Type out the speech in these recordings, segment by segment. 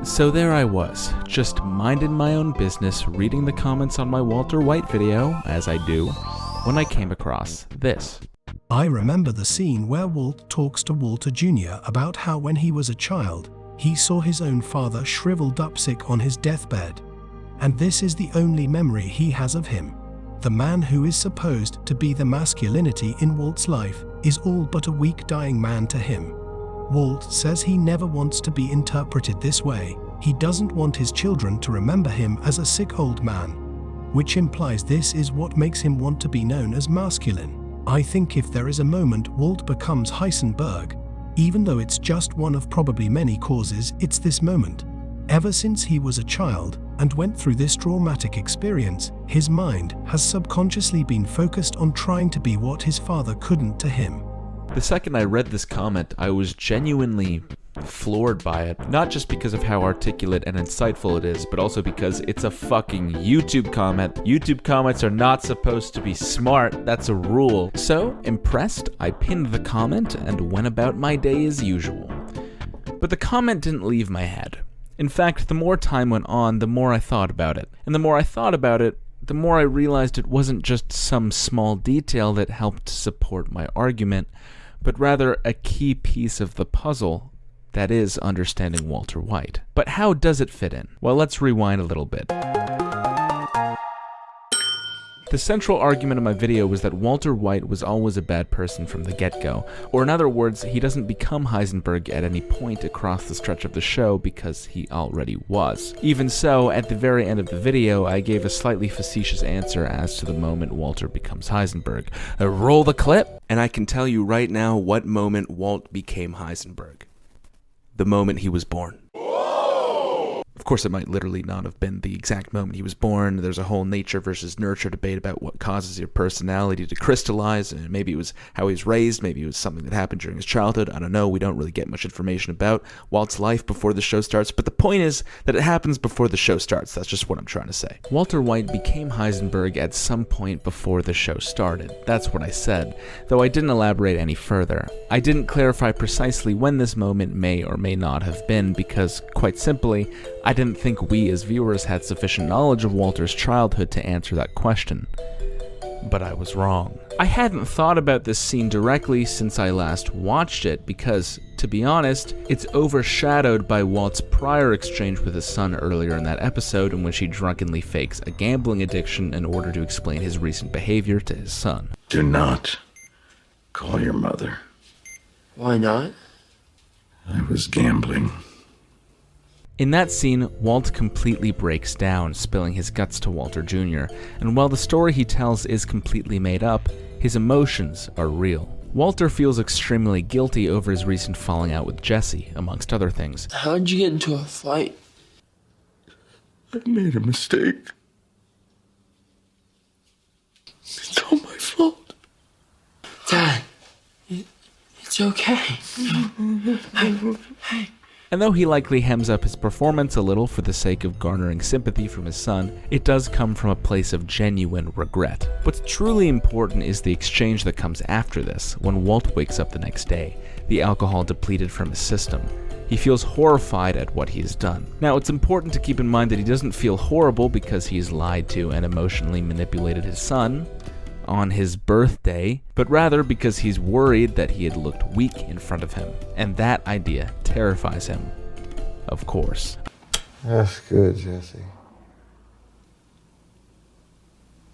So there I was, just minding my own business, reading the comments on my Walter White video, as I do, when I came across this. I remember the scene where Walt talks to Walter Jr. about how when he was a child, he saw his own father shriveled up sick on his deathbed. And this is the only memory he has of him. The man who is supposed to be the masculinity in Walt's life is all but a weak dying man to him. Walt says he never wants to be interpreted this way. He doesn't want his children to remember him as a sick old man, which implies this is what makes him want to be known as masculine. I think if there is a moment Walt becomes Heisenberg, even though it's just one of probably many causes, it's this moment. Ever since he was a child and went through this traumatic experience, his mind has subconsciously been focused on trying to be what his father couldn't to him. The second I read this comment, I was genuinely floored by it. Not just because of how articulate and insightful it is, but also because it's a fucking YouTube comment. YouTube comments are not supposed to be smart, that's a rule. So, impressed, I pinned the comment and went about my day as usual. But the comment didn't leave my head. In fact, the more time went on, the more I thought about it. And the more I thought about it, the more I realized it wasn't just some small detail that helped support my argument, but rather a key piece of the puzzle, that is, understanding Walter White. But how does it fit in? Well, let's rewind a little bit. The central argument of my video was that Walter White was always a bad person from the get-go, or in other words, he doesn't become Heisenberg at any point across the stretch of the show because he already was. Even so, at the very end of the video, I gave a slightly facetious answer as to the moment Walter becomes Heisenberg. Roll the clip, and I can tell you right now what moment Walt became Heisenberg. The moment he was born. Of course, it might literally not have been the exact moment he was born. There's a whole nature versus nurture debate about what causes your personality to crystallize, and maybe it was how he was raised, maybe it was something that happened during his childhood. I don't know. We don't really get much information about Walt's life before the show starts, but the point is that it happens before the show starts. That's just what I'm trying to say. Walter White became Heisenberg at some point before the show started. That's what I said, though I didn't elaborate any further. I didn't clarify precisely when this moment may or may not have been because, quite simply, I didn't think we as viewers had sufficient knowledge of Walter's childhood to answer that question. But I was wrong. I hadn't thought about this scene directly since I last watched it because, to be honest, it's overshadowed by Walt's prior exchange with his son earlier in that episode in which he drunkenly fakes a gambling addiction in order to explain his recent behavior to his son. Do not call your mother. Why not? I was gambling. In that scene, Walt completely breaks down, spilling his guts to Walter Jr., and while the story he tells is completely made up, his emotions are real. Walter feels extremely guilty over his recent falling out with Jesse, amongst other things. How'd you get into a fight? I made a mistake. It's all my fault. Dad, it's okay. Hey. And though he likely hems up his performance a little for the sake of garnering sympathy from his son, it does come from a place of genuine regret. What's truly important is the exchange that comes after this, when Walt wakes up the next day, the alcohol depleted from his system. He feels horrified at what he's done. Now, it's important to keep in mind that he doesn't feel horrible because he's lied to and emotionally manipulated his son on his birthday, but rather because he's worried that he had looked weak in front of him, and that idea terrifies him, of course. That's good, Jesse.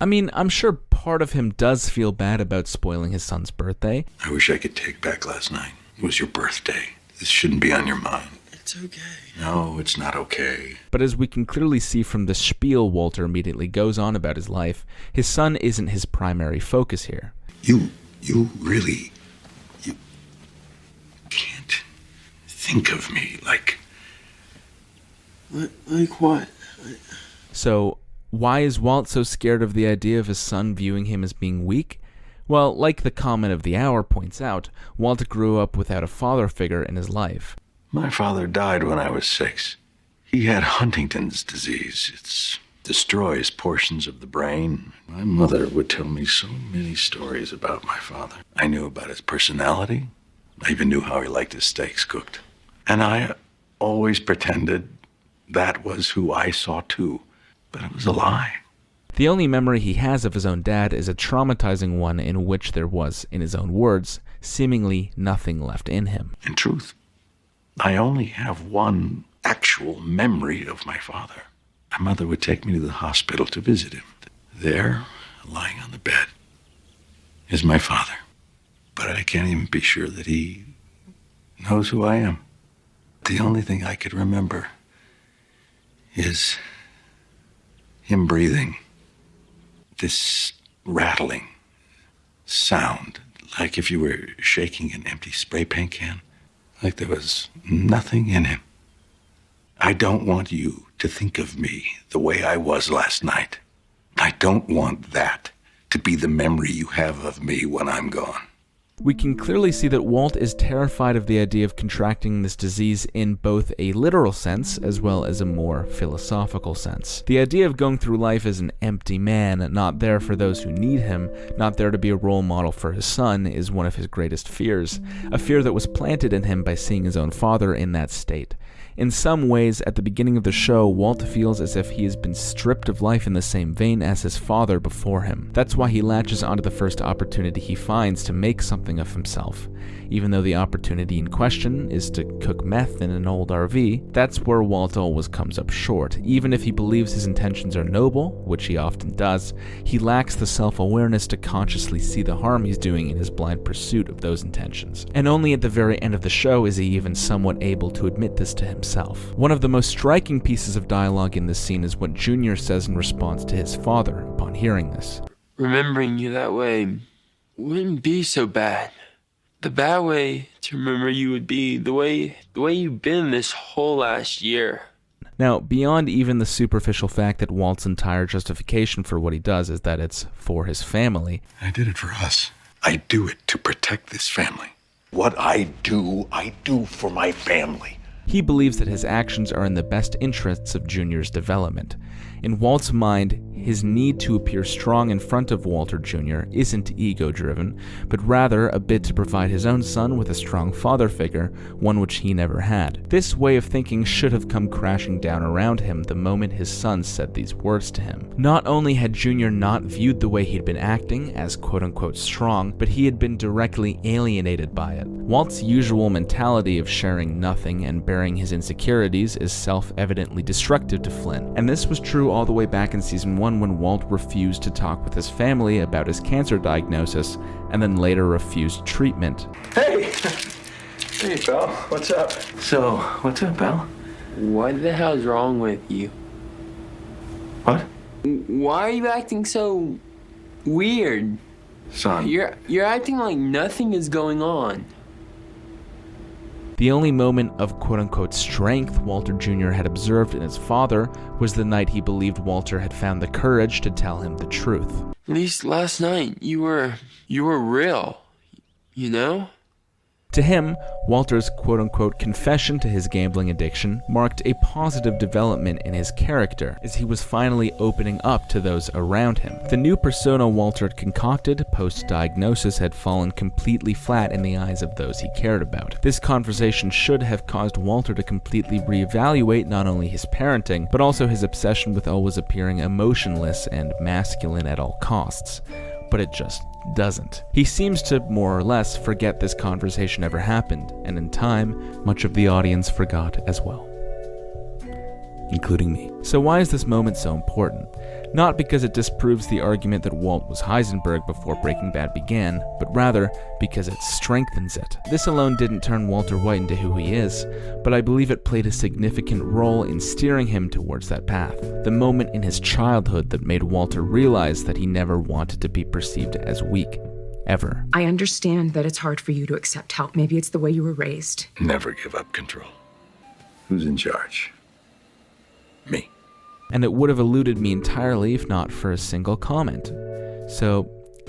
I mean, I'm sure part of him does feel bad about spoiling his son's birthday. I wish I could take back last night. It was your birthday. This shouldn't be on your mind. It's okay. No, it's not okay. But as we can clearly see from the spiel Walter immediately goes on about his life, his son isn't his primary focus here. You really can't think of me like... Like what? So, why is Walt so scared of the idea of his son viewing him as being weak? Well, like the comment of the hour points out, Walt grew up without a father figure in his life. My father died when I was 6. He had Huntington's disease. It destroys portions of the brain. My mother would tell me so many stories about my father. I knew about his personality. I even knew how he liked his steaks cooked. And I always pretended That was who I saw too, but it was a lie. The only memory he has of his own dad is a traumatizing one in which there was, in his own words, seemingly nothing left in him. In truth, I only have one actual memory of my father. My mother would take me to the hospital to visit him. There, lying on the bed, is my father. But I can't even be sure that he knows who I am. The only thing I could remember is him breathing. This rattling sound, like if you were shaking an empty spray paint can, like there was nothing in him. I don't want you to think of me the way I was last night. I don't want that to be the memory you have of me when I'm gone. We can clearly see that Walt is terrified of the idea of contracting this disease in both a literal sense as well as a more philosophical sense. The idea of going through life as an empty man, not there for those who need him, not there to be a role model for his son, is one of his greatest fears, a fear that was planted in him by seeing his own father in that state. In some ways, at the beginning of the show, Walt feels as if he has been stripped of life in the same vein as his father before him. That's why he latches onto the first opportunity he finds to make something of himself. Even though the opportunity in question is to cook meth in an old RV, that's where Walt always comes up short. Even if he believes his intentions are noble, which he often does, he lacks the self-awareness to consciously see the harm he's doing in his blind pursuit of those intentions. And only at the very end of the show is he even somewhat able to admit this to himself. One of the most striking pieces of dialogue in this scene is what Junior says in response to his father upon hearing this. Remembering you that way wouldn't be so bad. The bad way to remember you would be the way you've been this whole last year. Now, beyond even the superficial fact that Walt's entire justification for what he does is that it's for his family. I did it for us. I do it to protect this family. What I do for my family. He believes that his actions are in the best interests of Junior's development. In Walt's mind, his need to appear strong in front of Walter Jr. isn't ego-driven, but rather a bid to provide his own son with a strong father figure, one which he never had. This way of thinking should have come crashing down around him the moment his son said these words to him. Not only had Jr. not viewed the way he'd been acting as quote-unquote strong, but he had been directly alienated by it. Walt's usual mentality of sharing nothing and bearing his insecurities is self-evidently destructive to Flynn, and this was true all the way back in season 1 when Walt refused to talk with his family about his cancer diagnosis and then later refused treatment. Hey! Hey, pal. What's up? So, what's up, pal? What the hell's wrong with you? What? Why are you acting so weird? Son. You're acting like nothing is going on. The only moment of quote-unquote strength Walter Jr. had observed in his father was the night he believed Walter had found the courage to tell him the truth. At least last night, you were real, you know? To him, Walter's quote-unquote confession to his gambling addiction marked a positive development in his character, as he was finally opening up to those around him. The new persona Walter had concocted post-diagnosis had fallen completely flat in the eyes of those he cared about. This conversation should have caused Walter to completely reevaluate not only his parenting, but also his obsession with always appearing emotionless and masculine at all costs. But it just doesn't. He seems to more or less forget this conversation ever happened, and in time, much of the audience forgot as well, including me. So why is this moment so important? Not because it disproves the argument that Walt was Heisenberg before Breaking Bad began, but rather because it strengthens it. This alone didn't turn Walter White into who he is, but I believe it played a significant role in steering him towards that path. The moment in his childhood that made Walter realize that he never wanted to be perceived as weak, ever. I understand that it's hard for you to accept help. Maybe it's the way you were raised. Never give up control. Who's in charge? Me. And it would have eluded me entirely if not for a single comment. So,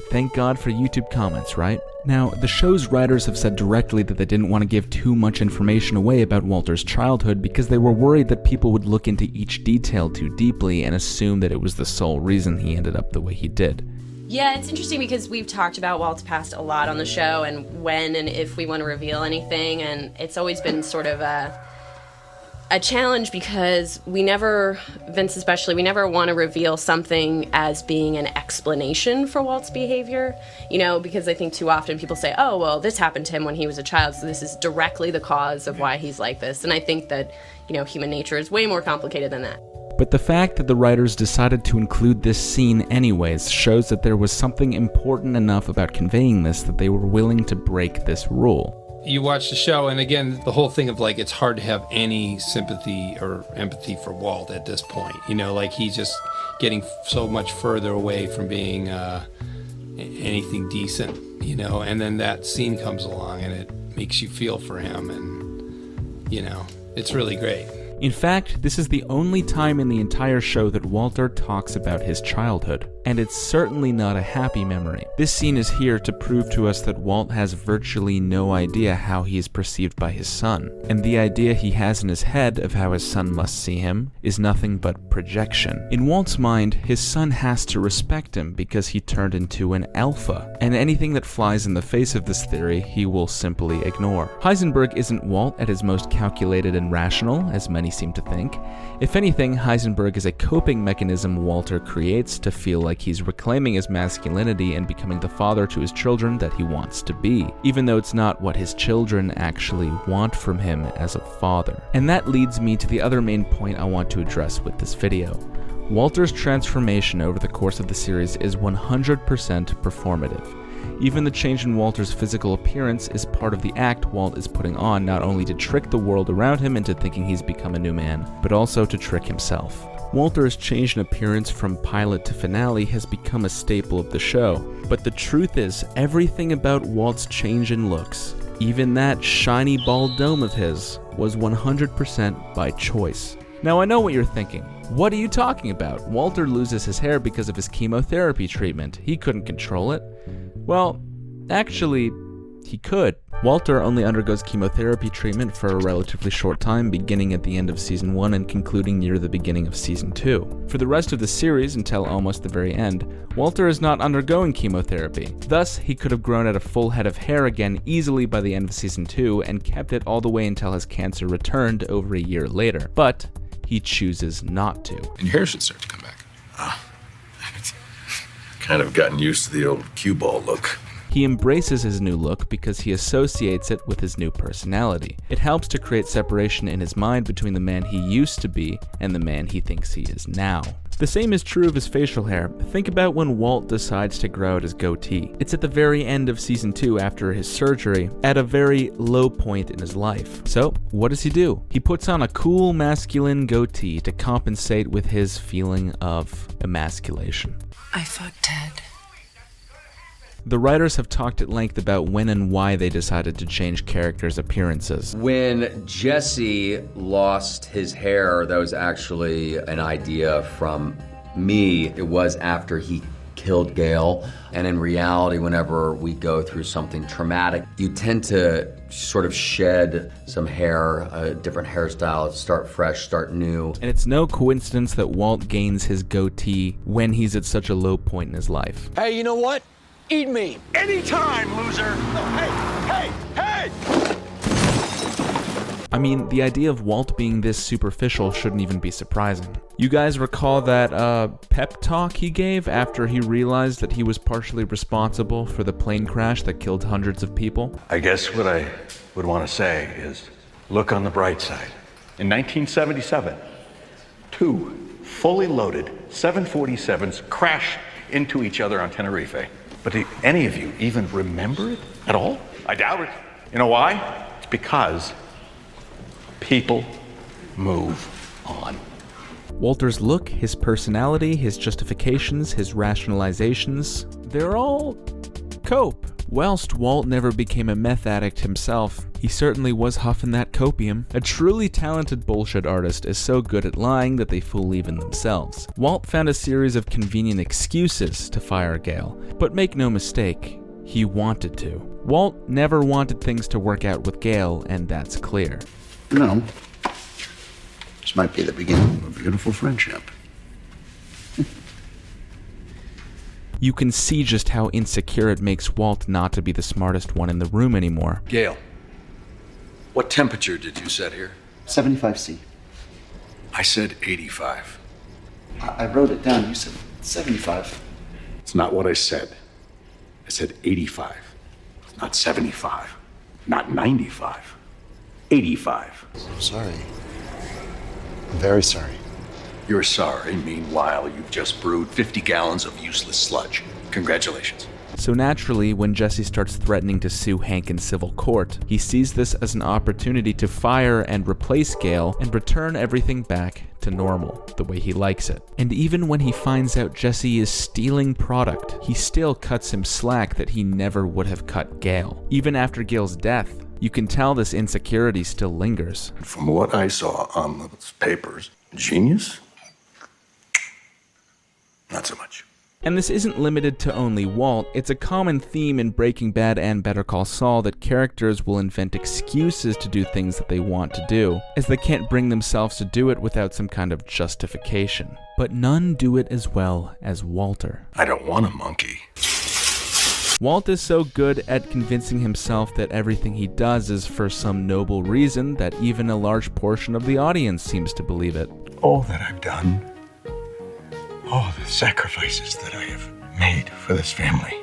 thank God for YouTube comments, right? Now, the show's writers have said directly that they didn't want to give too much information away about Walter's childhood because they were worried that people would look into each detail too deeply and assume that it was the sole reason he ended up the way he did. Yeah, it's interesting because we've talked about Walt's past a lot on the show and when and if we want to reveal anything, and it's always been sort of a challenge because Vince especially, we never want to reveal something as being an explanation for Walt's behavior, because I think too often people say, oh, well, this happened to him when he was a child, so this is directly the cause of why he's like this. And I think that, human nature is way more complicated than that. But the fact that the writers decided to include this scene anyways shows that there was something important enough about conveying this that they were willing to break this rule. You watch the show, and again, the whole thing of it's hard to have any sympathy or empathy for Walt at this point. He's just getting so much further away from being anything decent, and then that scene comes along and it makes you feel for him, and, it's really great. In fact, this is the only time in the entire show that Walter talks about his childhood, and it's certainly not a happy memory. This scene is here to prove to us that Walt has virtually no idea how he is perceived by his son, and the idea he has in his head of how his son must see him is nothing but projection. In Walt's mind, his son has to respect him because he turned into an alpha, and anything that flies in the face of this theory he will simply ignore. Heisenberg isn't Walt at his most calculated and rational, as many seem to think. If anything, Heisenberg is a coping mechanism Walter creates to feel like he's reclaiming his masculinity and becoming the father to his children that he wants to be, even though it's not what his children actually want from him as a father. And that leads me to the other main point I want to address with this video. Walter's transformation over the course of the series is 100% performative. Even the change in Walter's physical appearance is part of the act Walt is putting on, not only to trick the world around him into thinking he's become a new man, but also to trick himself. Walter's change in appearance from pilot to finale has become a staple of the show, but the truth is, everything about Walt's change in looks, even that shiny bald dome of his, was 100% by choice. Now I know what you're thinking. What are you talking about? Walter loses his hair because of his chemotherapy treatment. He couldn't control it. Well, actually, he could. Walter only undergoes chemotherapy treatment for a relatively short time, beginning at the end of Season 1 and concluding near the beginning of Season 2. For the rest of the series, until almost the very end, Walter is not undergoing chemotherapy. Thus, he could have grown out a full head of hair again easily by the end of Season 2 and kept it all the way until his cancer returned over a year later. But he chooses not to. And your hair should start to come back. Kind of gotten used to the old cue ball look. He embraces his new look because he associates it with his new personality. It helps to create separation in his mind between the man he used to be and the man he thinks he is now. The same is true of his facial hair. Think about when Walt decides to grow out his goatee. It's at the very end of Season 2 after his surgery, at a very low point in his life. So, what does he do? He puts on a cool masculine goatee to compensate with his feeling of emasculation. I fucked Ted. The writers have talked at length about when and why they decided to change characters' appearances. When Jesse lost his hair, that was actually an idea from me. It was after he killed Gail. And in reality, whenever we go through something traumatic, you tend to sort of shed some hair, a different hairstyle, start fresh, start new. And it's no coincidence that Walt gains his goatee when he's at such a low point in his life. Hey, you know what? Eat me. Anytime, loser. Hey. I mean, the idea of Walt being this superficial shouldn't even be surprising. You guys recall that pep talk he gave after he realized that he was partially responsible for the plane crash that killed hundreds of people? I guess what I would want to say is, look on the bright side. In 1977, 2 fully loaded 747s crashed into each other on Tenerife. But do any of you even remember it at all? I doubt it. You know why? It's because people move on. Walter's look, his personality, his justifications, his rationalizations, they're all cope. Whilst Walt never became a meth addict himself, he certainly was huffing that copium. A truly talented bullshit artist is so good at lying that they fool even themselves. Walt found a series of convenient excuses to fire Gail, but make no mistake, he wanted to. Walt never wanted things to work out with Gail, and that's clear. No. This might be the beginning of a beautiful friendship. You can see just how insecure it makes Walt not to be the smartest one in the room anymore. Gail, what temperature did you set here? 75 C. I said 85. I wrote it down. You said 75. It's not what I said. I said 85. Not 75. Not 95. 85. I'm sorry. I'm very sorry. You're sorry. Meanwhile, you've just brewed 50 gallons of useless sludge. Congratulations. So naturally, when Jesse starts threatening to sue Hank in civil court, he sees this as an opportunity to fire and replace Gale and return everything back to normal, the way he likes it. And even when he finds out Jesse is stealing product, he still cuts him slack that he never would have cut Gale. Even after Gale's death, you can tell this insecurity still lingers. From what I saw on those papers, genius? Not so much. And this isn't limited to only Walt. It's a common theme in Breaking Bad and Better Call Saul that characters will invent excuses to do things that they want to do, as they can't bring themselves to do it without some kind of justification. But none do it as well as Walter. I don't want a monkey. Walt is so good at convincing himself that everything he does is for some noble reason that even a large portion of the audience seems to believe it. All that I've done, all the sacrifices that I have made for this family.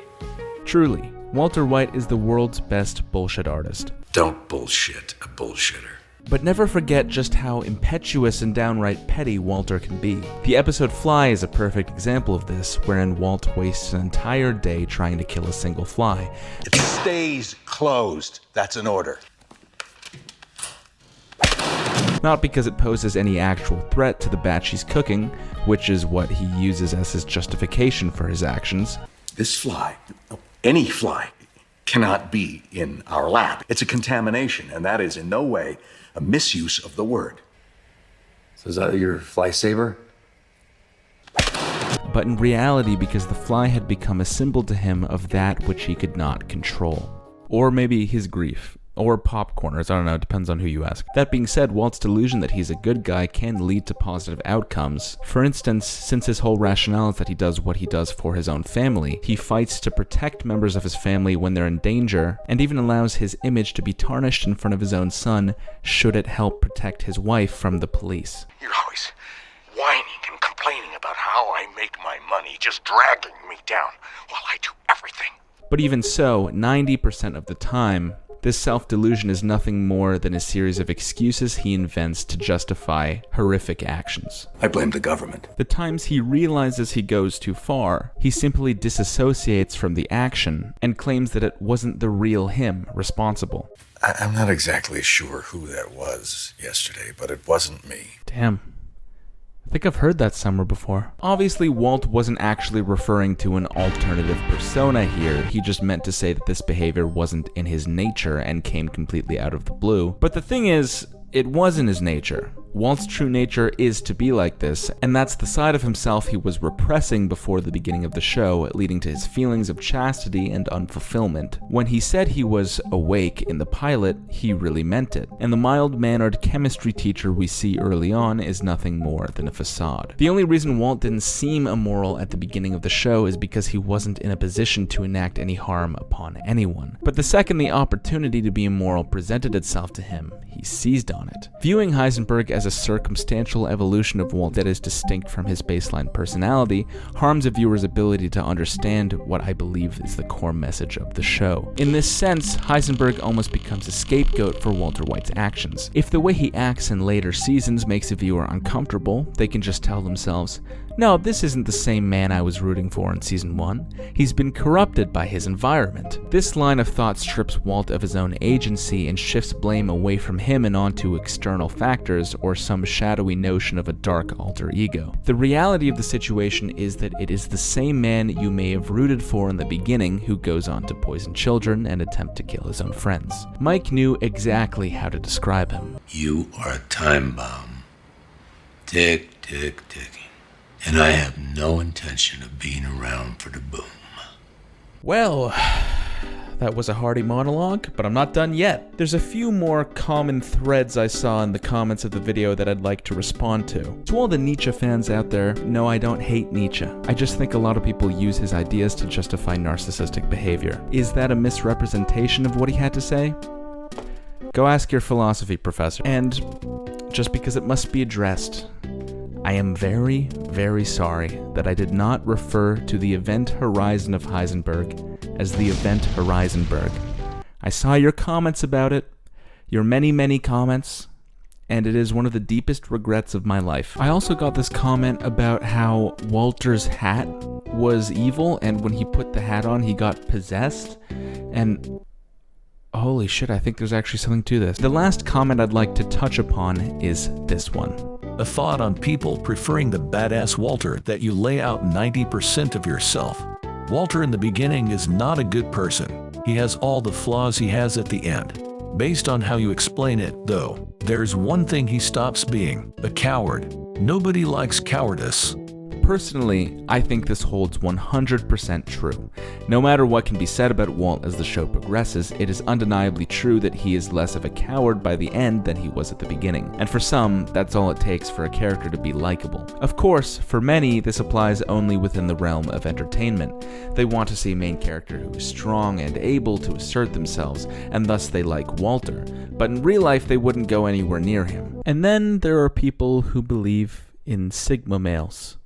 Truly, Walter White is the world's best bullshit artist. Don't bullshit a bullshitter. But never forget just how impetuous and downright petty Walter can be. The episode Fly is a perfect example of this, wherein Walt wastes an entire day trying to kill a single fly. It stays closed. That's an order. Not because it poses any actual threat to the batch he's cooking, which is what he uses as his justification for his actions. This fly, any fly, cannot be in our lab. It's a contamination, and that is in no way a misuse of the word. So is that your fly saber? But in reality, because the fly had become a symbol to him of that which he could not control. Or maybe his grief. Or popcorners, I don't know, it depends on who you ask. That being said, Walt's delusion that he's a good guy can lead to positive outcomes. For instance, since his whole rationale is that he does what he does for his own family, he fights to protect members of his family when they're in danger, and even allows his image to be tarnished in front of his own son, should it help protect his wife from the police. You're always whining and complaining about how I make my money, just dragging me down while I do everything. But even so, 90% of the time, this self-delusion is nothing more than a series of excuses he invents to justify horrific actions. I blame the government. The times he realizes he goes too far, he simply disassociates from the action and claims that it wasn't the real him responsible. I'm not exactly sure who that was yesterday, but it wasn't me. Damn. I think I've heard that somewhere before. Obviously, Walt wasn't actually referring to an alternative persona here. He just meant to say that this behavior wasn't in his nature and came completely out of the blue. But the thing is, it was in his nature. Walt's true nature is to be like this, and that's the side of himself he was repressing before the beginning of the show, leading to his feelings of chastity and unfulfillment. When he said he was awake in the pilot, he really meant it, and the mild-mannered chemistry teacher we see early on is nothing more than a facade. The only reason Walt didn't seem immoral at the beginning of the show is because he wasn't in a position to enact any harm upon anyone. But the second the opportunity to be immoral presented itself to him, he seized on it. Viewing Heisenberg as a circumstantial evolution of Walt that is distinct from his baseline personality harms a viewer's ability to understand what I believe is the core message of the show. In this sense, Heisenberg almost becomes a scapegoat for Walter White's actions. If the way he acts in later seasons makes a viewer uncomfortable, they can just tell themselves, no, this isn't the same man I was rooting for in season 1. He's been corrupted by his environment. This line of thought strips Walt of his own agency and shifts blame away from him and onto external factors or some shadowy notion of a dark alter ego. The reality of the situation is that it is the same man you may have rooted for in the beginning who goes on to poison children and attempt to kill his own friends. Mike knew exactly how to describe him. You are a time bomb. Tick, tick, ticking. And I have no intention of being around for the boom. Well, that was a hearty monologue, but I'm not done yet. There's a few more common threads I saw in the comments of the video that I'd like to respond to. To all the Nietzsche fans out there, no, I don't hate Nietzsche. I just think a lot of people use his ideas to justify narcissistic behavior. Is that a misrepresentation of what he had to say? Go ask your philosophy professor. And just because it must be addressed. I am very, very sorry that I did not refer to the event horizon of Heisenberg as the event Heisenberg. I saw your comments about it, your many, many comments, and it is one of the deepest regrets of my life. I also got this comment about how Walter's hat was evil, and when he put the hat on, he got possessed, and holy shit, I think there's actually something to this. The last comment I'd like to touch upon is this one. A thought on people preferring the badass Walter that you lay out 90% of yourself. Walter in the beginning is not a good person. He has all the flaws he has at the end. Based on how you explain it, though, there's one thing he stops being: a coward. Nobody likes cowardice. Personally, I think this holds 100% true. No matter what can be said about Walt as the show progresses, it is undeniably true that he is less of a coward by the end than he was at the beginning. And for some, that's all it takes for a character to be likable. Of course, for many, this applies only within the realm of entertainment. They want to see a main character who is strong and able to assert themselves, and thus they like Walter. But in real life, they wouldn't go anywhere near him. And then there are people who believe in Sigma males.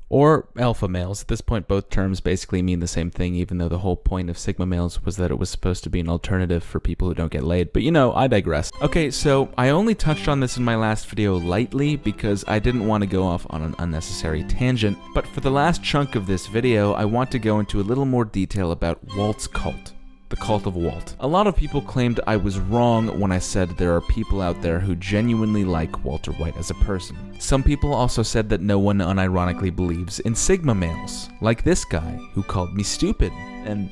Or alpha males. At this point, both terms basically mean the same thing, even though the whole point of Sigma males was that it was supposed to be an alternative for people who don't get laid. But you know, I digress. Okay, so I only touched on this in my last video lightly because I didn't want to go off on an unnecessary tangent. But for the last chunk of this video, I want to go into a little more detail about Walt's cult. The cult of Walt. A lot of people claimed I was wrong when I said there are people out there who genuinely like Walter White as a person. Some people also said that no one unironically believes in Sigma males, like this guy who called me stupid and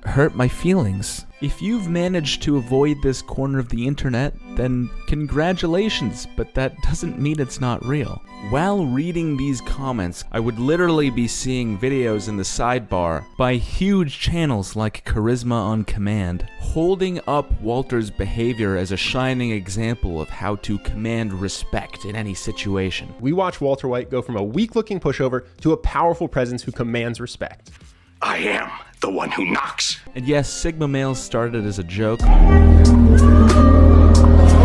hurt my feelings. If you've managed to avoid this corner of the internet, then congratulations, but that doesn't mean it's not real. While reading these comments, I would literally be seeing videos in the sidebar by huge channels like Charisma on Command, holding up Walter's behavior as a shining example of how to command respect in any situation. We watch Walter White go from a weak-looking pushover to a powerful presence who commands respect. I am the one who knocks. And yes, Sigma males started as a joke.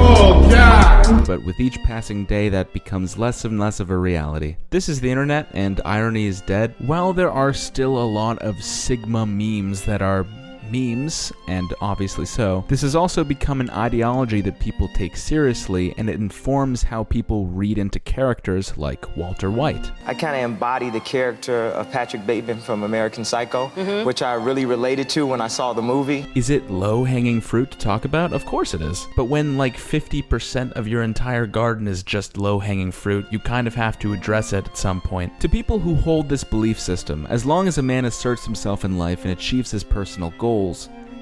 Oh, God! But with each passing day, that becomes less and less of a reality. This is the internet, and irony is dead. While there are still a lot of Sigma memes that are memes, and obviously so, this has also become an ideology that people take seriously, and it informs how people read into characters like Walter White. I kind of embody the character of Patrick Bateman from American Psycho, which I really related to when I saw the movie. Is it low-hanging fruit to talk about? Of course it is. But when like 50% of your entire garden is just low-hanging fruit, you kind of have to address it at some point. To people who hold this belief system, as long as a man asserts himself in life and achieves his personal goals,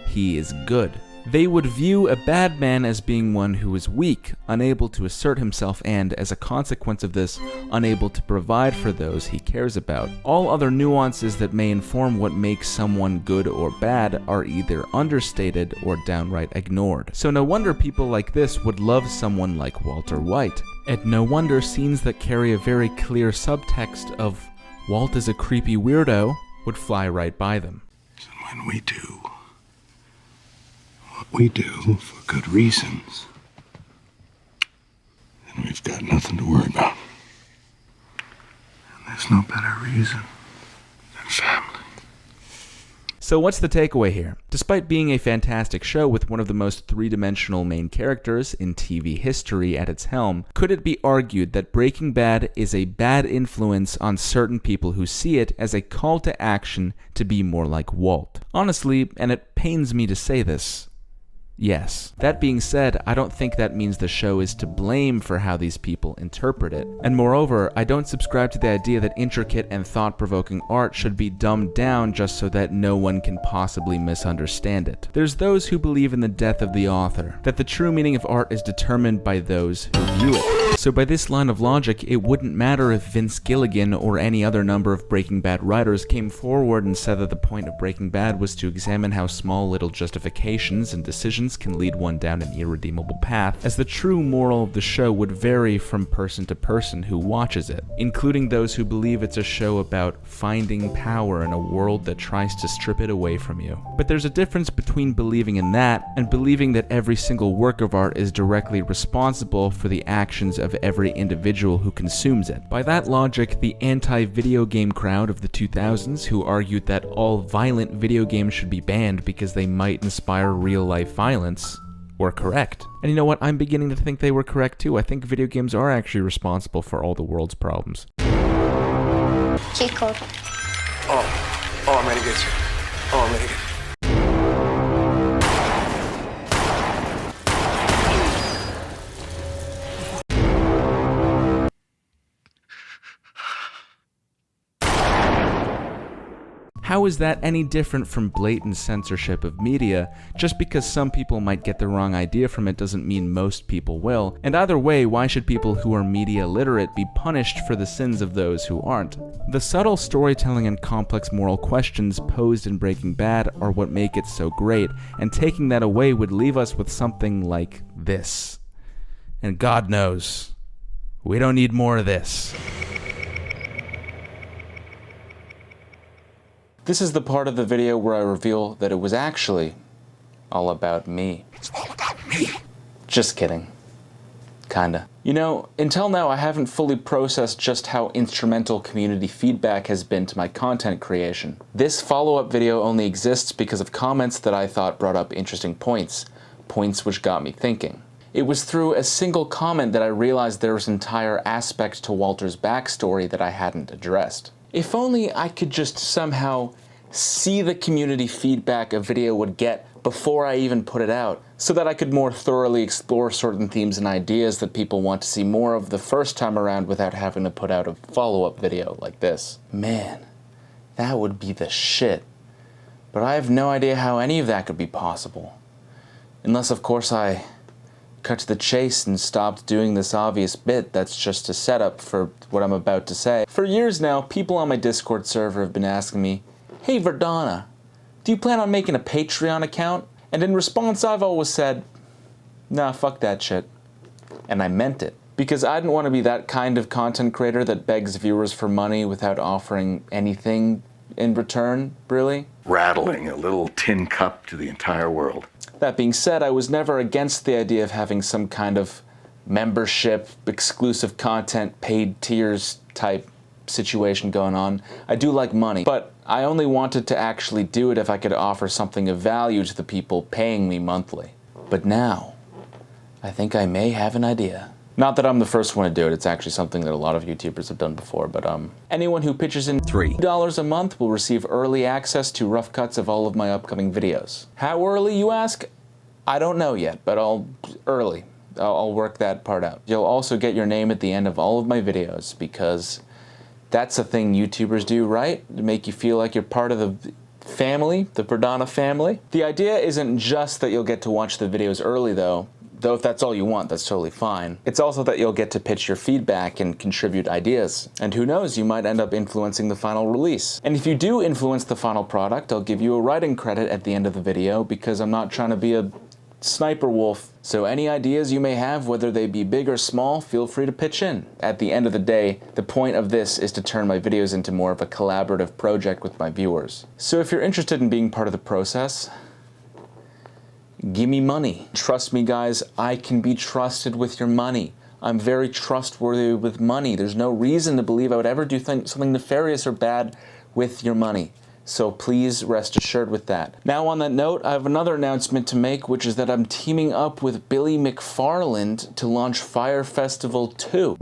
he is good. They would view a bad man as being one who is weak, unable to assert himself, and, as a consequence of this, unable to provide for those he cares about. All other nuances that may inform what makes someone good or bad are either understated or downright ignored. So no wonder people like this would love someone like Walter White. And no wonder scenes that carry a very clear subtext of Walt is a creepy weirdo would fly right by them. When we do what we do for good reasons, then we've got nothing to worry about. And there's no better reason than family. So what's the takeaway here? Despite being a fantastic show with one of the most three-dimensional main characters in TV history at its helm, could it be argued that Breaking Bad is a bad influence on certain people who see it as a call to action to be more like Walt? Honestly, and it pains me to say this, yes. That being said, I don't think that means the show is to blame for how these people interpret it. And moreover, I don't subscribe to the idea that intricate and thought-provoking art should be dumbed down just so that no one can possibly misunderstand it. There's those who believe in the death of the author, that the true meaning of art is determined by those who view it. So by this line of logic, it wouldn't matter if Vince Gilligan or any other number of Breaking Bad writers came forward and said that the point of Breaking Bad was to examine how small little justifications and decisions sins can lead one down an irredeemable path, as the true moral of the show would vary from person to person who watches it, including those who believe it's a show about finding power in a world that tries to strip it away from you. But there's a difference between believing in that and believing that every single work of art is directly responsible for the actions of every individual who consumes it. By that logic, the anti-video game crowd of the 2000s, who argued that all violent video games should be banned because they might inspire real-life violence, were correct. And you know what? I'm beginning to think they were correct too. I think video games are actually responsible for all the world's problems. Cheat code. Oh, I'm ready to get you. Oh, I'm ready to get you. How is that any different from blatant censorship of media? Just because some people might get the wrong idea from it doesn't mean most people will. And either way, why should people who are media literate be punished for the sins of those who aren't? The subtle storytelling and complex moral questions posed in Breaking Bad are what make it so great, and taking that away would leave us with something like this. And God knows, we don't need more of this. This is the part of the video where I reveal that it was actually all about me. It's all about me. Just kidding. Kinda. You know, until now I haven't fully processed just how instrumental community feedback has been to my content creation. This follow-up video only exists because of comments that I thought brought up interesting points which got me thinking. It was through a single comment that I realized there was an entire aspect to Walter's backstory that I hadn't addressed. If only I could just somehow see the community feedback a video would get before I even put it out, so that I could more thoroughly explore certain themes and ideas that people want to see more of the first time around without having to put out a follow-up video like this. Man, that would be the shit. But I have no idea how any of that could be possible. Unless, of course, I cut to the chase and stopped doing this obvious bit that's just a setup for what I'm about to say. For years now, people on my Discord server have been asking me, "Hey Verdana, do you plan on making a Patreon account?" And in response, I've always said, nah, fuck that shit. And I meant it. Because I didn't want to be that kind of content creator that begs viewers for money without offering anything in return, really. Rattling a little tin cup to the entire world. That being said, I was never against the idea of having some kind of membership, exclusive content, paid tiers type situation going on. I do like money, but I only wanted to actually do it if I could offer something of value to the people paying me monthly. But now, I think I may have an idea. Not that I'm the first one to do it, it's actually something that a lot of YouTubers have done before, but anyone who pitches in $3 a month will receive early access to rough cuts of all of my upcoming videos. How early, you ask? I don't know yet, but I'll work that part out. You'll also get your name at the end of all of my videos, because that's a thing YouTubers do, right? To make you feel like you're part of the family, the Verdana family. The idea isn't just that you'll get to watch the videos early though if that's all you want, that's totally fine. It's also that you'll get to pitch your feedback and contribute ideas. And who knows, you might end up influencing the final release. And if you do influence the final product, I'll give you a writing credit at the end of the video, because I'm not trying to be a sniper wolf. So any ideas you may have, whether they be big or small, feel free to pitch in. At the end of the day, the point of this is to turn my videos into more of a collaborative project with my viewers. So if you're interested in being part of the process, give me money. Trust me guys, I can be trusted with your money. I'm very trustworthy with money. There's no reason to believe I would ever do something nefarious or bad with your money. So please rest assured with that. Now on that note, I have another announcement to make, which is that I'm teaming up with Billy McFarland to launch Fire Festival 2.